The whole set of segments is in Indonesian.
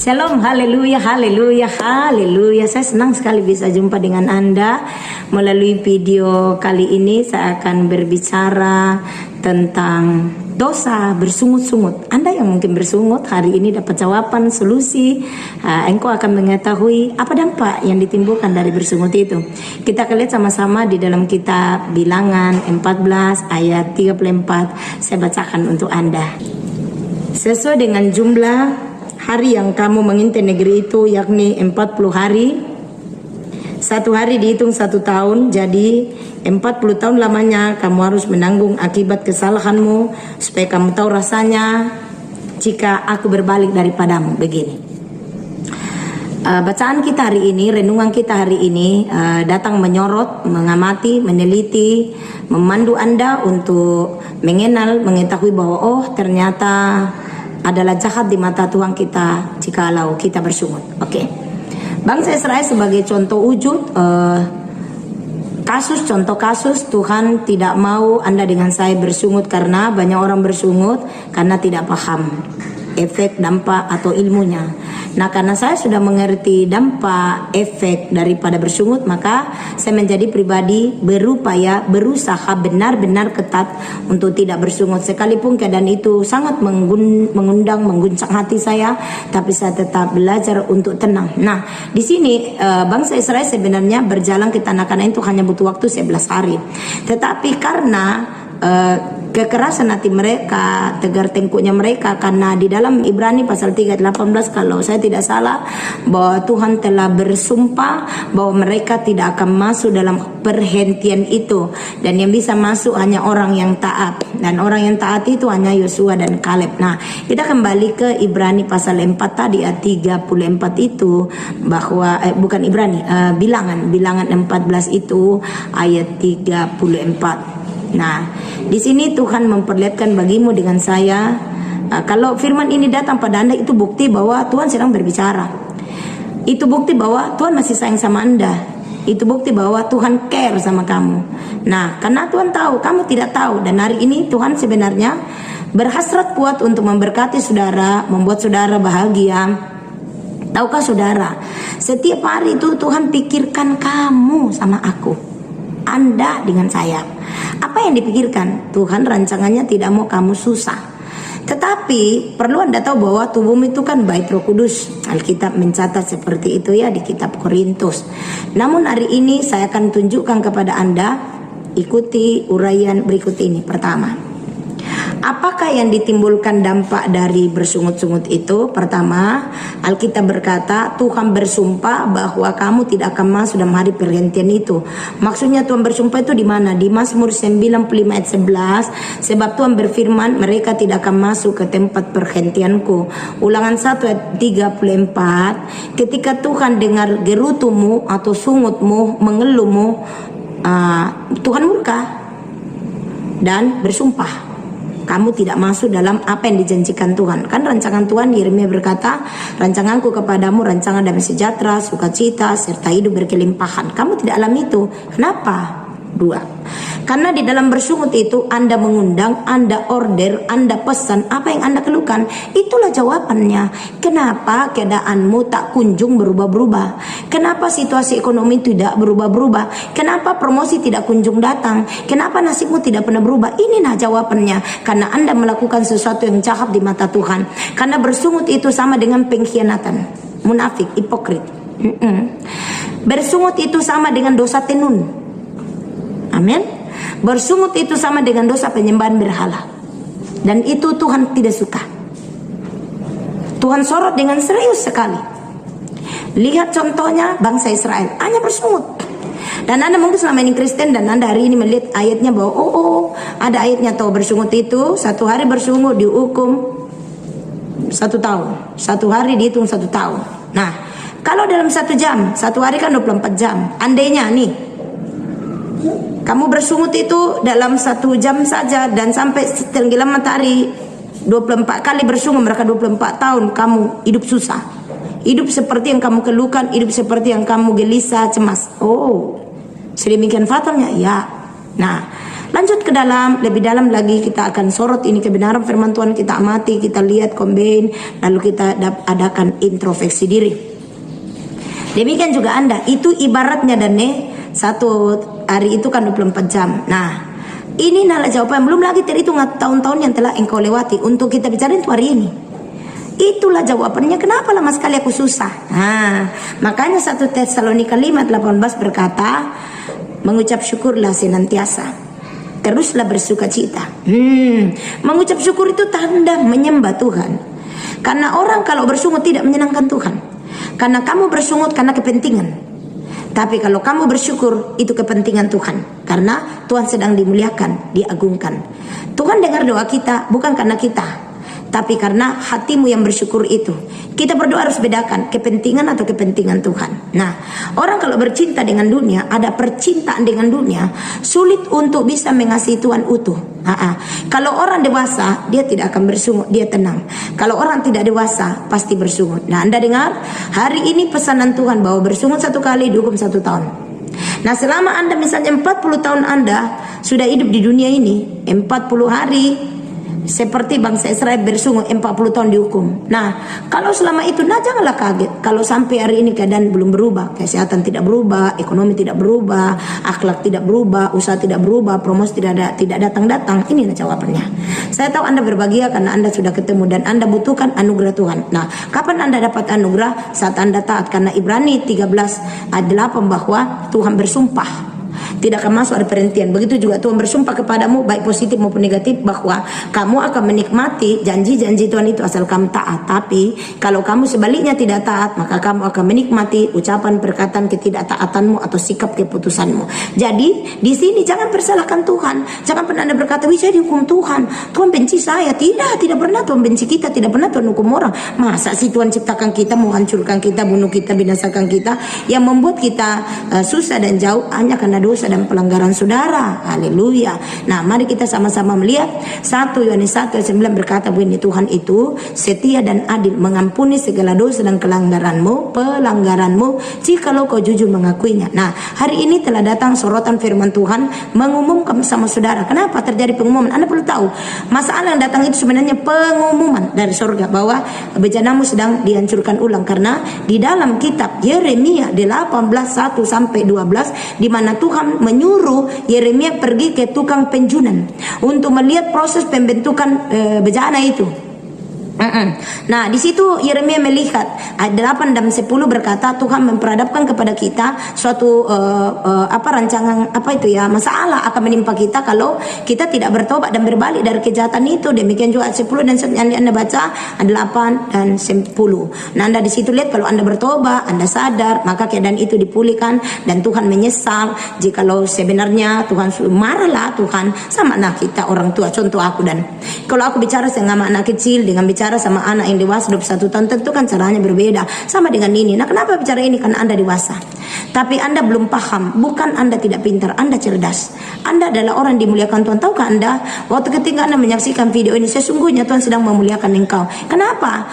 Shalom, haleluya, haleluya, haleluya. Saya senang sekali bisa jumpa dengan Anda. Melalui video kali ini saya akan berbicara tentang dosa bersungut-sungut. Anda yang mungkin bersungut hari ini dapat jawaban, solusi. Engkau akan mengetahui apa dampak yang ditimbulkan dari bersungut itu. Kita akan lihat sama-sama di dalam kitab Bilangan 14 ayat 34. Saya bacakan untuk Anda. Sesuai dengan jumlah hari yang kamu mengintai negeri itu, yakni 40 hari. Satu hari dihitung 1 tahun, jadi 40 tahun lamanya kamu harus menanggung akibat kesalahanmu, supaya kamu tahu rasanya jika aku berbalik daripadamu. Begini, bacaan kita hari ini, renungan kita hari ini datang menyorot, mengamati, meneliti, memandu Anda untuk mengetahui bahwa oh ternyata adalah jahat di mata Tuhan kita jikalau kita bersungut. Oke. Bangsa Israel sebagai contoh wujud contoh kasus Tuhan tidak mau Anda dengan saya bersungut, karena banyak orang bersungut karena tidak paham efek, dampak atau ilmunya. Nah, karena saya sudah mengerti dampak, efek daripada bersungut, maka saya menjadi pribadi berusaha benar-benar ketat untuk tidak bersungut. Sekalipun keadaan itu sangat mengguncang hati saya, tapi saya tetap belajar untuk tenang. Nah, di sini bangsa Israel sebenarnya berjalan ke tanah Kanaan itu hanya butuh waktu 11 hari. Tetapi karena kekerasan hati mereka, tegar tengkuknya mereka, karena di dalam Ibrani pasal 3:18 kalau saya tidak salah, bahwa Tuhan telah bersumpah bahwa mereka tidak akan masuk dalam perhentian itu, dan yang bisa masuk hanya orang yang taat, dan orang yang taat itu hanya Yosua dan Kaleb. Nah, kita kembali ke Ibrani pasal 4 tadi ayat 34 itu, bahwa bukan Ibrani, Bilangan 14 itu ayat 34. Nah, di sini Tuhan memperlihatkan bagimu dengan saya, kalau firman ini datang pada Anda, itu bukti bahwa Tuhan sedang berbicara. Itu bukti bahwa Tuhan masih sayang sama Anda. Itu bukti bahwa Tuhan care sama kamu. Nah, karena Tuhan tahu, kamu tidak tahu, dan hari ini Tuhan sebenarnya berhasrat kuat untuk memberkati saudara, membuat saudara bahagia. Tahukah saudara, setiap hari itu Tuhan pikirkan kamu sama aku, Anda dengan saya. Apa yang dipikirkan? Tuhan rancangannya tidak mau kamu susah. Tetapi perlu Anda tahu bahwa tubuhmu itu kan bait Roh Kudus. Alkitab mencatat seperti itu ya di kitab Korintus. Namun hari ini saya akan tunjukkan kepada Anda, ikuti uraian berikut ini. Pertama, apakah yang ditimbulkan dampak dari bersungut-sungut itu? Pertama, Alkitab berkata Tuhan bersumpah bahwa kamu tidak akan masuk dalam hari perhentian itu. Maksudnya Tuhan bersumpah itu di mana? Di Mazmur 95 ayat 11, sebab Tuhan berfirman mereka tidak akan masuk ke tempat perhentianku. Ulangan 1 ayat 34, ketika Tuhan dengar gerutumu atau sungutmu, mengeluhmu, Tuhan murka dan bersumpah kamu tidak masuk dalam apa yang dijanjikan Tuhan. Kan rancangan Tuhan, Yeremia berkata, rancanganku kepadamu rancangan damai sejahtera, sukacita, serta hidup berkelimpahan. Kamu tidak alami itu. Kenapa? 2. Karena di dalam bersungut itu Anda mengundang, Anda order, Anda pesan apa yang Anda keluhkan. Itulah jawabannya. Kenapa keadaanmu tak kunjung berubah-berubah? Kenapa situasi ekonomi tidak berubah-berubah? Kenapa promosi tidak kunjung datang? Kenapa nasibmu tidak pernah berubah? Inilah jawabannya. Karena Anda melakukan sesuatu yang jahat di mata Tuhan. Karena bersungut itu sama dengan pengkhianatan, munafik, hipokrit. Bersungut itu sama dengan dosa tenun. Amin. Bersungut itu sama dengan dosa penyembahan berhala, dan itu Tuhan tidak suka. Tuhan sorot dengan serius sekali. Lihat contohnya bangsa Israel hanya bersungut. Dan Anda mungkin selama ini Kristen, dan Anda hari ini melihat ayatnya bahwa ada ayatnya tahu bersungut itu 1 hari bersungut dihukum 1 tahun, 1 hari dihitung 1 tahun. Nah, kalau dalam 1 jam, 1 hari kan 24 jam. Andainya nih kamu bersungut itu dalam 1 jam saja, dan sampai tenggelam matahari 24 kali bersungut, mereka 24 tahun kamu hidup susah, hidup seperti yang kamu keluhkan, hidup seperti yang kamu gelisah, cemas. Sedemikian fatalnya ya. Nah, Lanjut ke dalam, lebih dalam lagi kita akan sorot ini kebenaran firman Tuhan, kita amati, kita lihat, combine, lalu kita adakan introspeksi diri. Demikian juga Anda, itu ibaratnya dan satu hari itu kan 24 jam. Nah, ini adalah jawaban, belum lagi terhitung tahun-tahun yang telah engkau lewati untuk kita bicara itu hari ini. Itulah jawabannya, kenapa lama sekali aku susah. Nah, makanya 1 Tesalonika 5:18 berkata, mengucap syukurlah senantiasa, teruslah bersuka cita. Mengucap syukur itu tanda menyembah Tuhan. Karena orang kalau bersungut tidak menyenangkan Tuhan. Karena kamu bersungut karena kepentingan. Tapi kalau kamu bersyukur itu kepentingan Tuhan. Karena Tuhan sedang dimuliakan, diagungkan. Tuhan dengar doa kita bukan karena kita, tapi karena hatimu yang bersyukur itu. Kita berdoa harus bedakan kepentingan atau kepentingan Tuhan. Nah, orang kalau bercinta dengan dunia, ada percintaan dengan dunia, sulit untuk bisa mengasihi Tuhan utuh. Kalau orang dewasa, dia tidak akan bersungut, dia tenang. Kalau orang tidak dewasa, pasti bersungut. Nah, Anda dengar, hari ini pesanan Tuhan bahwa bersungut 1 kali dihukum 1 tahun. Nah, selama Anda misalnya 40 tahun Anda sudah hidup di dunia ini, 40 hari seperti bangsa Israel bersungut 40 tahun dihukum. Nah, kalau selama itu, nah janganlah kaget kalau sampai hari ini keadaan belum berubah, kesehatan tidak berubah, ekonomi tidak berubah, akhlak tidak berubah, usaha tidak berubah, promosi tidak datang-datang. Ini jawabannya. Saya tahu Anda berbahagia karena Anda sudah ketemu dan Anda butuhkan anugerah Tuhan. Nah, kapan Anda dapat anugerah? Saat Anda taat, karena Ibrani 13 ayat 8 bahwa Tuhan bersumpah tidak akan masuk ada perhentian. Begitu juga Tuhan bersumpah kepadamu, baik positif maupun negatif, bahwa kamu akan menikmati janji-janji Tuhan itu asal kamu taat. Tapi kalau kamu sebaliknya tidak taat, maka kamu akan menikmati ucapan perkataan ketidaktaatanmu atau sikap keputusanmu. Jadi di sini jangan persalahkan Tuhan. Jangan pernah Anda berkata, "Wih, saya dihukum Tuhan, Tuhan benci saya." Tidak pernah Tuhan benci kita, tidak pernah Tuhan hukum orang. Masa sih Tuhan ciptakan kita, mau hancurkan kita, bunuh kita, binasakan kita? Yang membuat kita susah dan jauh hanya karena dosa dan pelanggaran saudara. Haleluya. Nah, mari kita sama-sama melihat 1 Yohanes 1 ayat 9 berkata begini, Tuhan itu setia dan adil, mengampuni segala dosa dan pelanggaranmu jikalau kau jujur mengakuinya. Nah, hari ini telah datang sorotan firman Tuhan mengumumkan sama saudara. Kenapa terjadi pengumuman? Anda perlu tahu, masalah yang datang itu sebenarnya pengumuman dari surga bahwa bencanamu sedang dihancurkan ulang. Karena di dalam kitab Yeremia 18:1 sampai 12, di mana Tuhan menyuruh Yeremia pergi ke tukang penjunan untuk melihat proses pembentukan bejana itu. Nah, di situ Yeremia melihat ayat 8 dan 10 berkata, Tuhan memperhadapkan kepada kita suatu rancangan masalah akan menimpa kita kalau kita tidak bertobat dan berbalik dari kejahatan itu. Demikian juga ayat 10 dan yang Anda baca ayat 8 dan 10. Nah, Anda di situ lihat kalau Anda bertobat, Anda sadar, maka keadaan itu dipulihkan dan Tuhan menyesal. Jikalau sebenarnya Tuhan marahlah Tuhan sama anak kita orang tua. Contoh aku, dan kalau aku bicara sama anak kecil dengan bicara sama anak yang dewasa 21 tahun, tentu kan caranya berbeda. Sama dengan ini. Nah, kenapa bicara ini? Karena Anda dewasa. Tapi Anda belum paham. Bukan Anda tidak pintar, Anda cerdas. Anda adalah orang dimuliakan Tuhan. Tahukah Anda, waktu ketika Anda menyaksikan video ini, sesungguhnya Tuhan sedang memuliakan engkau. Kenapa?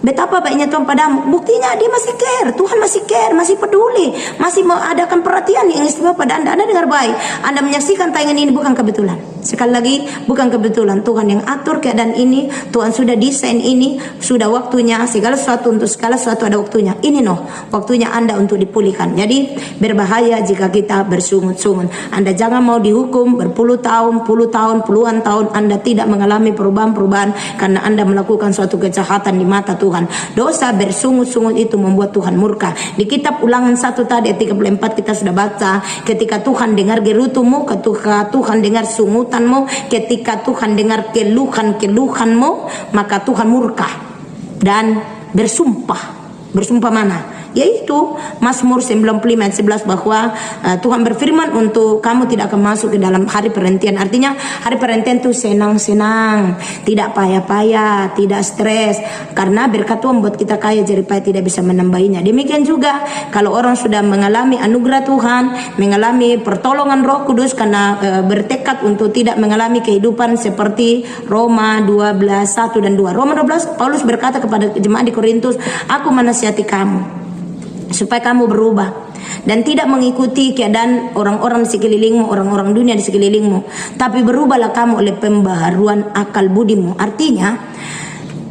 Betapa baiknya Tuhan padamu. Buktinya dia masih care. Tuhan masih care, masih peduli, masih mengadakan perhatian yang istimewa pada Anda. Anda dengar baik. Anda menyaksikan tayangan ini bukan kebetulan. Sekali lagi, bukan kebetulan. Tuhan yang atur keadaan ini. Tuhan sudah desain ini. Sudah waktunya. Segala sesuatu untuk segala sesuatu ada waktunya. Ini waktunya Anda untuk dipulihkan. Jadi berbahaya jika kita bersungut-sungut. Anda jangan mau dihukum berpuluh tahun, puluhan tahun. Anda tidak mengalami perubahan-perubahan karena Anda melakukan suatu kejahatan di mata Tuhan. Dosa bersungut-sungut itu membuat Tuhan murka. Di kitab Ulangan 1 tadi ayat 34 kita sudah baca, ketika Tuhan dengar gerutumu, ketika Tuhan dengar sungutanmu, ketika Tuhan dengar keluhan-keluhanmu, maka Tuhan murka dan bersumpah. Bersumpah mana? Yaitu Mazmur 95 ayat 11 bahwa Tuhan berfirman untuk kamu tidak akan masuk ke dalam hari perhentian. Artinya hari perhentian itu senang-senang, tidak payah-payah, tidak stres, karena berkat Tuhan buat kita kaya jerih payah tidak bisa menambahinya. Demikian juga kalau orang sudah mengalami anugerah Tuhan, mengalami pertolongan Roh Kudus karena bertekad untuk tidak mengalami kehidupan seperti Roma 12:1 dan 2. Roma 12 Paulus berkata kepada jemaat di Korintus, aku menasihati kamu supaya kamu berubah dan tidak mengikuti keadaan orang-orang di sekelilingmu, orang-orang dunia di sekelilingmu, tapi berubahlah kamu oleh pembaharuan akal budimu. Artinya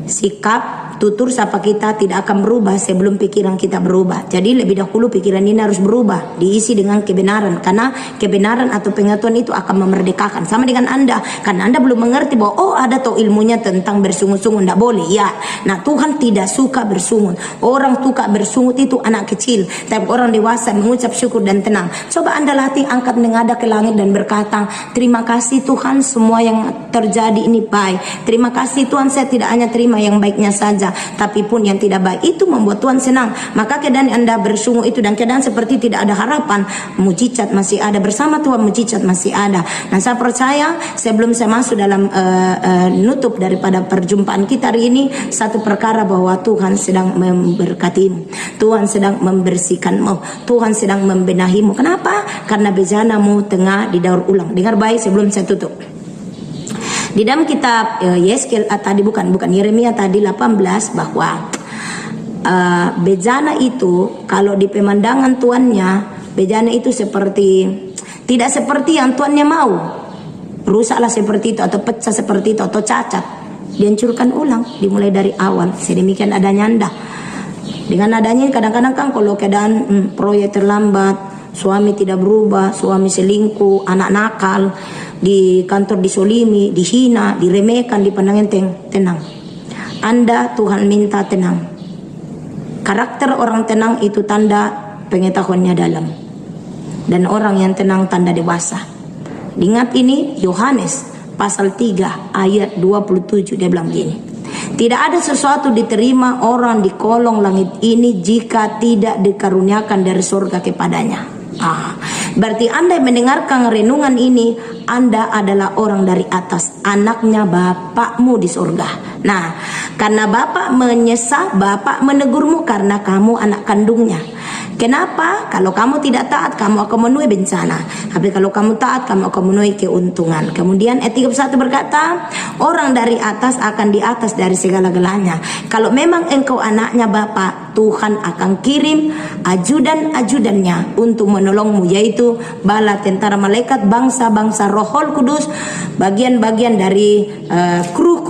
sikap tutur sapa kita tidak akan berubah sebelum pikiran kita berubah. Jadi lebih dahulu pikiran ini harus berubah, diisi dengan kebenaran, karena kebenaran atau pengetahuan itu akan memerdekakan. Sama dengan Anda, karena Anda belum mengerti bahwa oh ada tuh ilmunya tentang bersungut-sungut, tidak boleh ya. Nah, Tuhan tidak suka bersungut. Orang suka bersungut itu anak kecil, tapi orang dewasa mengucap syukur dan tenang. Coba Anda latih, angkat menghadap ke langit dan berkata, terima kasih Tuhan, semua yang terjadi ini baik. Terima kasih Tuhan, saya tidak hanya terima yang baiknya saja, tapi pun yang tidak baik. Itu membuat Tuhan senang. Maka keadaan Anda bersungut itu dan keadaan seperti tidak ada harapan, mujizat masih ada. Bersama Tuhan mujizat masih ada. Nah, saya percaya sebelum saya masuk dalam nutup daripada perjumpaan kita hari ini, satu perkara bahwa Tuhan sedang memberkatimu, Tuhan sedang membersihkanmu, Tuhan sedang membenahimu. Kenapa? Karena bejanamu tengah didaur ulang. Dengar baik sebelum saya tutup. Di dalam kitab Yeskel tadi bukan Yeremia tadi 18 bahwa bejana itu kalau di pemandangan tuannya, bejana itu seperti tidak seperti yang tuannya mau. Rusaklah seperti itu atau pecah seperti itu atau cacat, dihancurkan ulang, dimulai dari awal. Sedemikian adanya Anda. Dengan adanya kadang-kadang kan kalau keadaan proyek terlambat, suami tidak berubah, suami selingkuh, anak nakal, di kantor disolimi, dihina, diremehkan, dipandang enteng, tenang. Anda Tuhan minta tenang. Karakter orang tenang itu tanda pengetahuannya dalam. Dan orang yang tenang tanda dewasa. Ingat ini Yohanes pasal 3 ayat 27, dia bilang begini. Tidak ada sesuatu diterima orang di kolong langit ini jika tidak dikaruniakan dari surga kepadanya. Berarti Anda yang mendengarkan renungan ini, Anda adalah orang dari atas, anaknya Bapakmu di surga. Nah, karena Bapak menyesal, Bapak menegurmu karena kamu anak kandungnya. Kenapa? Kalau kamu tidak taat, kamu akan menuai bencana. Tapi kalau kamu taat, kamu akan menuai keuntungan. Kemudian ayat 31 berkata, orang dari atas akan di atas dari segala-galanya. Kalau memang engkau anaknya Bapa, Tuhan akan kirim ajudan-ajudannya untuk menolongmu, yaitu bala tentara malaikat, bangsa-bangsa, Roh Kudus, bagian-bagian dari kru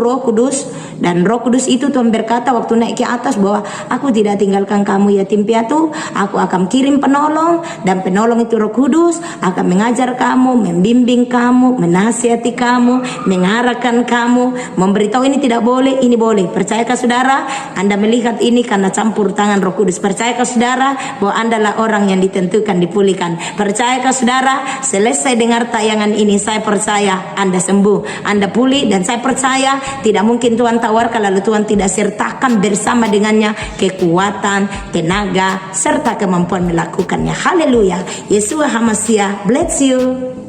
Roh Kudus. Dan Roh Kudus itu Tuhan berkata waktu naik ke atas bahwa aku tidak tinggalkan kamu yatim piatu, aku akan kirim penolong, dan penolong itu Roh Kudus akan mengajar kamu, membimbing kamu, menasihati kamu, mengarahkan kamu, memberitahu ini tidak boleh, ini boleh. Percayakah saudara? Anda melihat ini karena campur tangan Roh Kudus. Percayakah saudara bahwa Anda adalah orang yang ditentukan dipulihkan? Percayakah saudara selesai dengar tayangan ini, saya percaya Anda sembuh, Anda pulih, dan saya percaya tidak mungkin Tuhan tawarkan lalu Tuhan tidak sertakan bersama dengannya kekuatan, tenaga, serta kemampuan melakukannya. Haleluya. Yesua HaMashiach bless you.